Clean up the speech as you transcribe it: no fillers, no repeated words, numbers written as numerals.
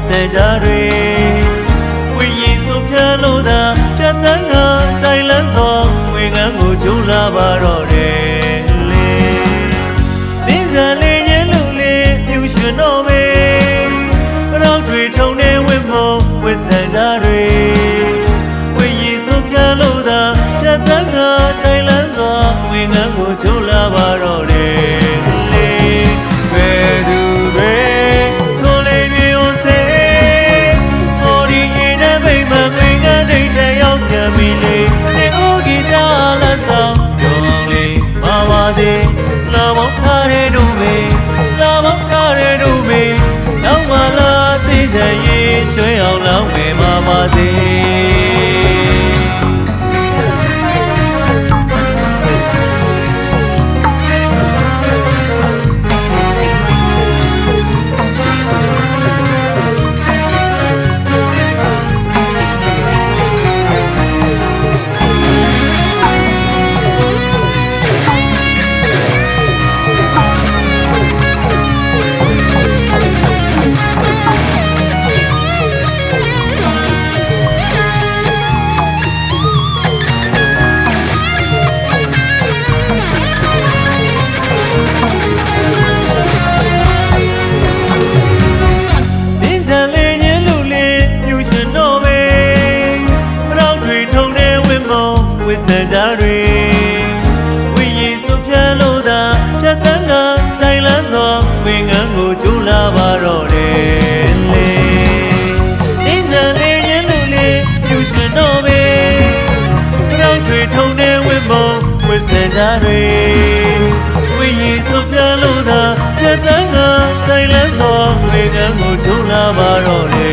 ဆန်ကြတွေဝိညာဉ်ဆုံးဖြတ်လို့သာပြတ်တန်းကကြိုင်လန်းစွာငွေငန်းကိုကျိုးလာပါတော့တယ်လေတင်းကြလေးရဲ့လူလေးပြူရွှင်တော့မေပရောက်တွေထုံနေဝင့်မုံဝစ်ဆန်ကြတွေဝိညာဉ်ဆုံးဖြတ်လို့သာပြတ်တန်းကကြိုင်လန်းစွာငွေငန်းကိုကျိုးလာပါတော့တယ်လာမောင်းထားတဲ့တို့မေလာမောင်းထားတဲ့တို့မေနောက်မှလာသိတဲ့ရေရွှဲအောင်လောင်းမေမှာပါစေဝစ်ဆန်ကြတွေဝိညာဉ်ဆုံးဖြတ်လို့သာပြတ်တန်းကကြိုင်လန်းစွာငွေငန်းကိုကျိုးလာပါတော့တယ်လေတင်းကြလေးရဲ့လူလေးပြူရွှင်တော့မေပရောက်တွေထုံနေဝင့်မုံဝစ်ဆန်ကြတွေဝိညာဉ်ဆုံးဖြတ်လို့သာပြတ်တန်းကကြိုင်လန်းစွာငွေငန်းကိုကျိုးလာပါတော့တယ်